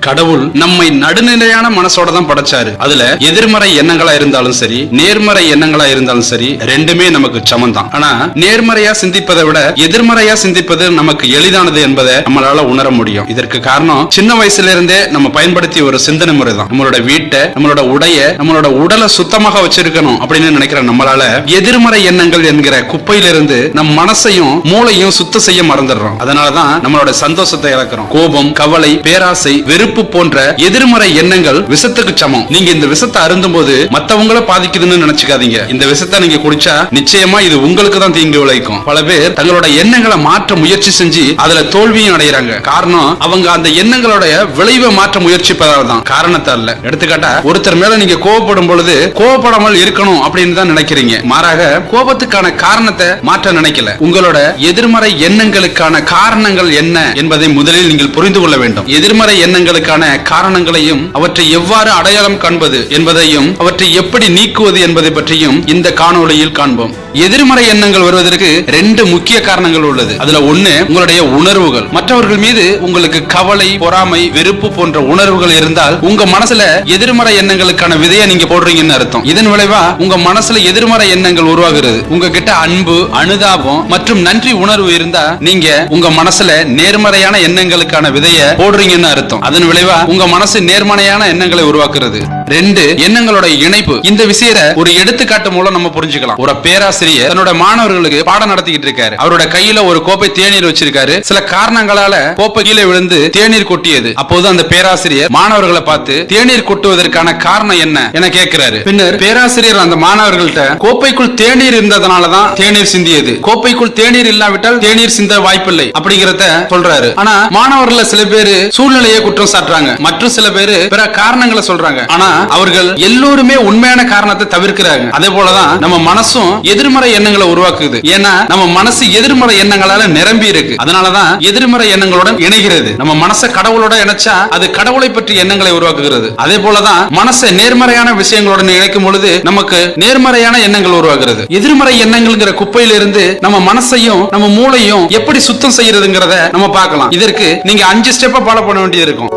கடவுள் நம்மை நடுநிலையான மனசோட தான் படைச்சாரு. அதுல எதிர்மறை எண்ணங்களா இருந்தாலும் சரி, நேர்மறை எண்ணங்களா இருந்தாலும் சரி, ரெண்டுமே நமக்கு சமம் தான். ஆனா நேர்மறையா சிந்திப்பதை விட எதிர்மறையா சிந்திப்பது நமக்கு எளிதானது என்பதை நம்மளால உணர முடியும். இதற்கு காரணம் சின்ன வயசுல இருந்தே நம்ம பயன்படுத்திய ஒரு சிந்தனை முறை தான். நம்மளோட வீட்டை, நம்மளோட உடைய, நம்மளோட உடலை சுத்தமாக வச்சிருக்கணும் அப்படின்னு நினைக்கிற நம்மளால எதிர்மறை எண்ணங்கள் என்கிற குப்பையிலிருந்து நம் மனசையும் மூளையும் சுத்தம் செய்ய மறந்துடுறோம். அதனாலதான் நம்மளோட சந்தோஷத்தை இழக்கிறோம். கோபம், கவலை, பேராசை, வெறுப்பு போன்ற எதிர்மறை எண்ணங்கள் விஷத்துக்கு சமம். நீங்க இந்த விஷத்தை அருந்தும் போது மத்தவங்கள பாதிக்குதுன்னு நினைச்சுக்காதீங்க. இந்த விஷத்தை நீங்க குடிச்சா நிச்சயமா இது உங்களுக்கு தான் தீங்கு விளைவிக்கும். பல பேர் தங்களோட எண்ணங்களை மாற்ற முயற்சி செஞ்சு அதுல தோல்வியும் அடைகிறாங்க. காரணம் அவங்க அந்த எண்ணங்களோட விளைவை மாற்ற முயற்சிப்பதால் தான், காரணத்தை அல்ல. எடுத்துக்காட்டா, ஒருத்தர் மேல நீங்க கோபப்படும் பொழுது கோபப்படாமல் இருக்கணும் அப்படின்னு தான் நினைக்கிறீங்க. மாறாக கோபத்துக்கான காரணத்தை மாற்ற நினைக்கல. உங்களோட எதிர்மறை எண்ணங்களுக்கான காரணங்கள் என்ன என்பதை முதலில் நீங்கள் புரிந்து கொள்ள வேண்டும். எதிர்மறை எண்ணங்களுக்கான காரணங்களையும் அவற்றை எவ்வாறு அடையாளம் காண்பது என்பதையும் அவற்றை எப்படி நீக்குவது என்பதை பற்றியும் இந்த காணொளியில் காண்போம். எதிர்மறை எண்ணங்கள் வருவதற்கு ரெண்டு முக்கிய காரணங்கள் உள்ளது. அதுல ஒண்ணு உங்களுடைய உணர்வுகள். மற்றவர்கள் மீது உங்களுக்கு கவலை, பொறாமை, வெறுப்பு போன்ற உணர்வுகள் இருந்தால் உங்க மனசுல எதிர்மறை எண்ணங்களுக்கான விதையை நீங்க போடுறீங்கன்னு அர்த்தம். இதன் விளைவா உங்க மனசுல எதிர்மறை எண்ணங்கள் உருவாகிறது. உங்ககிட்ட அன்பு, அனுதாபம் மற்றும் நன்றி உணர்வு இருந்தா நீங்க உங்க மனசுல நேர்மறையான எண்ணங்களுக்கான விதையை போடுறீங்கன்னு அர்த்தம். அதன் விளைவா உங்க மனசு நேர்மறையான எண்ணங்களை உருவாக்குறது. ரெண்டு, எண்ணங்களோட இணைப்பு. இந்த விஷயத்தை ஒரு எடுத்துக்காட்டு மூலம் நம்ம புரிஞ்சுக்கலாம். ஒரு பேராசிரியர் தன்னோட மாணவர்களுக்கு பாடம் நடத்திக்கிட்டு இருக்காரு. அவரோட கையில ஒரு கோப்பை தேநீர் வச்சிருக்காரு. சில காரணங்களால கோப்பை கீழே விழுந்து தேநீர் கொட்டியது. அப்போது அந்த பேராசிரியர் மாணவர்களை பார்த்து தேநீர் கொட்டுவதற்கான காரணம் என்ன என கேட்கிறாரு. பின்னர் பேராசிரியர் அந்த மாணவர்கள்ட்ட கோப்பைக்குள் தேநீர் இருந்ததனாலதான் தேநீர் சிந்தியது, கோப்பைக்குள் தேநீர் இல்லாவிட்டால் தேநீர் சிந்த வாய்ப்பில்லை அப்படிங்கறத சொல்றாரு. ஆனா மாணவர்கள் சில பேரு சூழ்நிலையை குற்றம் சாட்டுறாங்க, மற்றும் சில பேரு பிற காரணங்களை சொல்றாங்க. ஆனா அவர்கள் எல்லோருமே உண்மையான காரணத்தை தவிர்க்கிறாங்க. அதே போலதான் நம்ம மனசும் எதிர்மறை எண்ணங்களை உருவாக்குது. ஏன்னா நம்ம மனசு எதிர்மறை எண்ணங்களால நிரம்பி இருக்கு. அதனாலதான் எதிர்மறை எண்ணங்களுடன் இணைகிறது. நம்ம மனசை கடவுளோட இணைச்சா அது கடவுளை பற்றி எண்ணங்களை உருவாக்குகிறது. அதே போலதான் மனசை நேர்மறையான விஷயங்களுடன் இணைக்கும் பொழுது நமக்கு நேர்மறையான எண்ணங்கள் உருவாகிறது. எதிர்மறை எண்ணங்கள்ங்கிற குப்பையில இருந்து நம்ம மனசையும் நம்ம மூளையும் எப்படி சுத்தம் செய்யறதுங்கிறத நம்ம பார்க்கலாம். இதற்கு நீங்க 5 ஸ்டெப்பை ஃபாலோ பண்ண வேண்டியது இருக்கும்.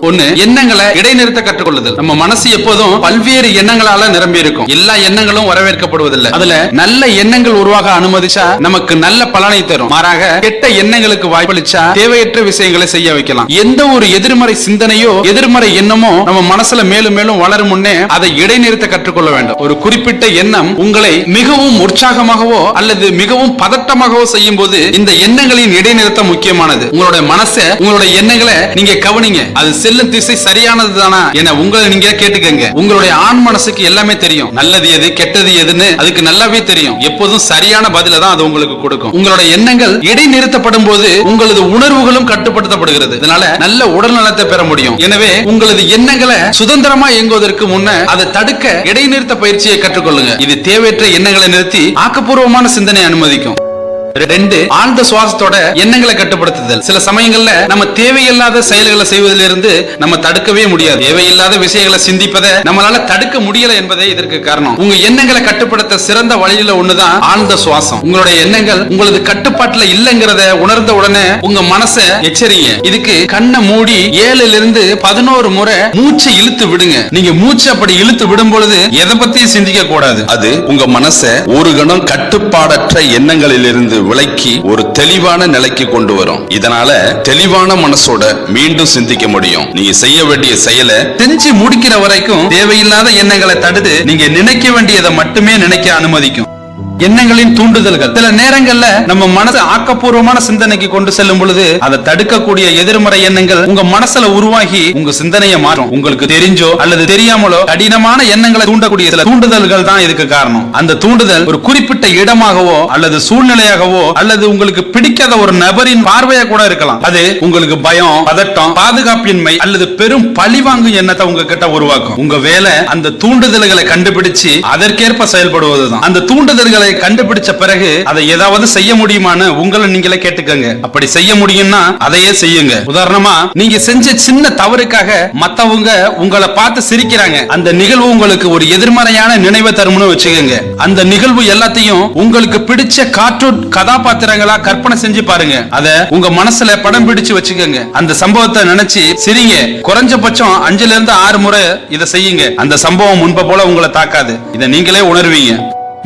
ஒன்னு, எண்ணங்களை இடைநிறுத்த கற்றுக்கொள்ளுதல். நம்ம மனசு எப்போதும் பல்வேறு எண்ணங்களால நிரம்பி இருக்கும். எல்லா எண்ணங்களும் வரவேற்கப்படுவதில்லை. அதுல நல்ல எண்ணங்கள் உருவாக அனுமதிச்சா நமக்கு நல்ல பலனை தரும். மாறாக கெட்ட எண்ணங்களுக்கு வாய்ப்பளிச்சா தேவையற்ற விஷயங்களை செய்ய வைக்கலாம். எந்த ஒரு எதிர்மறை சிந்தனையோ எதிர்மறை எண்ணமோ நம்ம மனசுல மேலும் மேலும் வளரும் முன்னே அதை இடைநிறுத்த கற்றுக்கொள்ள வேண்டும். ஒரு குறிப்பிட்ட எண்ணம் உங்களை மிகவும் உற்சாகமாகவோ அல்லது மிகவும் பதட்டமாகவோ செய்யும் போது இந்த எண்ணங்களின் இடைநிறுத்தம் முக்கியமானது. உங்களுடைய மனசை, உங்களுடைய எண்ணங்களை நீங்க கவனிங்க. அது செல்லும் திசை சரியானது தானா என உங்களை நீங்க கேட்டுக்கங்க. உங்களுடைய ஆண் மனசுக்கு எல்லாமே தெரியும். நல்லது எது, கெட்டது எதுன்னு அதுக்கு நல்லாவே தெரியும். எப்போதும் சரியான பதில தான் அது உங்களுக்கு கொடுக்கும். உங்களுடைய எண்ணங்கள் இடைநிறுத்தப்படும் போது உங்களது உணர்வுகளும் கட்டுப்படுத்தப்படுகிறது. இதனால நல்ல உடல் நலத்தை பெற முடியும். எனவே உங்களது எண்ணங்களை சுதந்திரமா இயங்குவதற்கு முன்ன அதை தடுக்க இடைநிறுத்த பயிற்சியை கற்றுக்கொள்ளுங்க. இது தேவையற்ற எண்ணங்களை நிறுத்தி ஆக்கப்பூர்வமான சிந்தனை அனுமதிக்கும். 2, ஆழ்ந்த சுவாசத்தோட எண்ணங்களை கட்டுப்படுத்துதல். சில சமயங்கள்ல நம்ம தேவையில்லாத செயல்களை செய்வதிலிருந்து நம்ம தடுக்கவே முடியாது. தேவையில்லாத விஷயங்களை சிந்திப்பதை நம்மளால தடுக்க முடியல என்பதே இதற்கு காரணம். உங்க எண்ணங்களை கட்டுப்படுத்த சிறந்த வழியில ஒண்ணுதான் ஆழ்ந்த சுவாசம். உங்களுடைய எண்ணங்கள் உங்களது கட்டுப்பாட்டுல இல்லங்கிறத உணர்ந்த உடனே உங்க மனசை எச்சரிங்க. இதுக்கு கண்ணை மூடி 7 இருந்து 11 முறை மூச்சை இழுத்து விடுங்க. நீங்க மூச்சு அப்படி இழுத்து விடும் பொழுது எதை பத்தியும் சிந்திக்க கூடாது. அது உங்க மனசை ஒரு கணம் கட்டுப்பாடற்ற எண்ணங்களில் இருந்து விலக்கி ஒரு தெளிவான நிலைக்கு கொண்டு வரும். இதனால தெளிவான மனசோட மீண்டும் சிந்திக்க முடியும். நீங்க செய்ய வேண்டிய செயலை செஞ்சு முடிக்கிற வரைக்கும் தேவையில்லாத எண்ணங்களை தடுத்து நீங்க நினைக்க வேண்டியதை மட்டுமே நினைக்க அனுமதிக்கும். எண்ணங்களின் தூண்டுதல்கள். சில நேரங்கள்ல நம்ம மனசு ஆக்கப்பூர்வமான சிந்தனைக்கு கொண்டு செல்லும் பொழுது அதை தடுக்கக்கூடிய எதிர்மறை எண்ணங்கள் உங்க மனசுல உருவாகி உங்க சிந்தனையை மாறும். உங்களுக்கு தெரிஞ்சோ அல்லது தெரியாமலோ கடினமான எண்ணங்களை தூண்டக்கூடிய சில தூண்டுதல்கள் தான் இதுக்கு காரணம். அந்த தூண்டுதல் ஒரு குறிப்பிட்ட இடமாகவோ அல்லது சூழ்நிலையாகவோ அல்லது உங்களுக்கு பிடிக்காத ஒரு நபரின் பார்வையா கூட இருக்கலாம். அது உங்களுக்கு பயம், பதட்டம், பாதுகாப்பின்மை அல்லது பெரும் பழிவாங்கும் எண்ணத்தை உங்ககிட்ட உருவாக்கும். உங்க வேலை அந்த தூண்டுதல்களை கண்டுபிடிச்சு அதற்கேற்ப செயல்படுவதுதான். அந்த தூண்டுதல்களை விஷயங்களை கண்டுபிடிச்ச பிறகு அதை ஏதாவது செய்ய முடியுமான்னு உங்களை நீங்களே கேட்டுக்கங்க. அப்படி செய்ய முடியும்னா அதையே செய்யுங்க. உதாரணமா, நீங்க செஞ்ச சின்ன தவறுக்காக மத்தவங்க உங்களை பார்த்து சிரிக்கிறாங்க. அந்த நிகழ்வு உங்களுக்கு ஒரு எதிர்மறையான நினைவை தரும்னு வச்சுக்கோங்க. அந்த நிகழ்வு எல்லாத்தையும் உங்களுக்கு பிடிச்ச கார்ட்டூன் கதாபாத்திரங்களா கற்பனை செஞ்சு பாருங்க. அத உங்க மனசுல படம் பிடிச்சு வச்சுக்கோங்க. அந்த சம்பவத்தை நினைச்சு சிரிங்க. குறைஞ்சபட்சம் 5 இருந்து 6 முறை இதை செய்யுங்க. அந்த சம்பவம் முன்பு போல உங்களை தாக்காது. இதை நீங்களே உணர்வீங்க.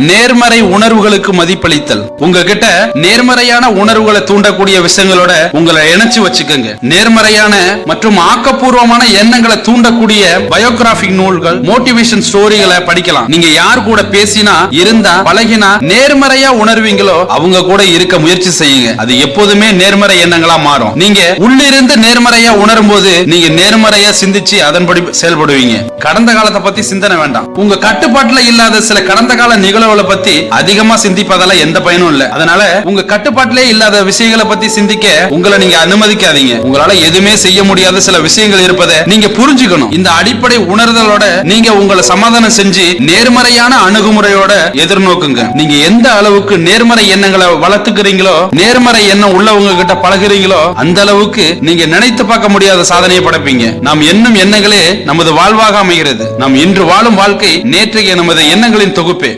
நேர்மறை உணர்வுகளுக்கு மதிப்பளித்தல். உங்ககிட்ட நேர்மறையான உணர்வுகளை தூண்டக்கூடிய விஷயங்களோட உங்களை இணைச்சு வச்சுக்கோங்க. நேர்மறையான மற்றும் ஆக்கப்பூர்வமான எண்ணங்களை தூண்டக்கூடிய பயோகிராபிக் நூல்கள், மோட்டிவேஷன் ஸ்டோரிகளை படிக்கலாம். நீங்க யார் கூட பேசினா, இருந்தா, பழகினா நேர்மறையா உணர்வீங்களோ அவங்க கூட இருக்க முயற்சி செய்யுங்க. அது எப்போதுமே நேர்மறை எண்ணங்களா மாறும். நீங்க உள்ளிருந்து நேர்மறையா உணரும் போது நீங்க நேர்மறையா சிந்திச்சு அதன்படி செயல்படுவீங்க. கடந்த காலத்தை பத்தி சிந்தனை வேண்டாம். உங்க கட்டுப்பாட்டுல இல்லாத சில கடந்த கால நிகழ்வுகளை பத்தி அதிகமா சிந்திப்பதால எந்த பயனும் இல்ல. அதனால உங்க கட்டுப்பாட்டிலே இல்லாத விஷயங்களை பத்தி சிந்திக்க உங்களை நீங்க அனுமதிக்காதீங்க. உங்களால எதுவுமே செய்ய முடியாத சில விஷயங்கள் இருப்பதை நீங்க புரிஞ்சுக்கணும். இந்த அடிப்படை உணர்தலோட நீங்க உங்களை சமாதானம் செஞ்சு நேர்மறையான அணுகுமுறையோட எதிர்நோக்குங்க. நீங்க எந்த அளவுக்கு நேர்மறை எண்ணங்களை வளர்த்துக்கிறீங்களோ, நேர்மறை எண்ணம் உள்ளவங்க கிட்ட பழகுறீங்களோ, அந்த அளவுக்கு நீங்க நினைத்து பார்க்க முடியாத சாதனையை படைப்பீங்க. நாம் எண்ணும் எண்ணங்களே நமது வாழ்வாக அமைகிறது. நாம் இன்று வாழும் வாழ்க்கை நேற்றைய நமது எண்ணங்களின் தொகுப்பே.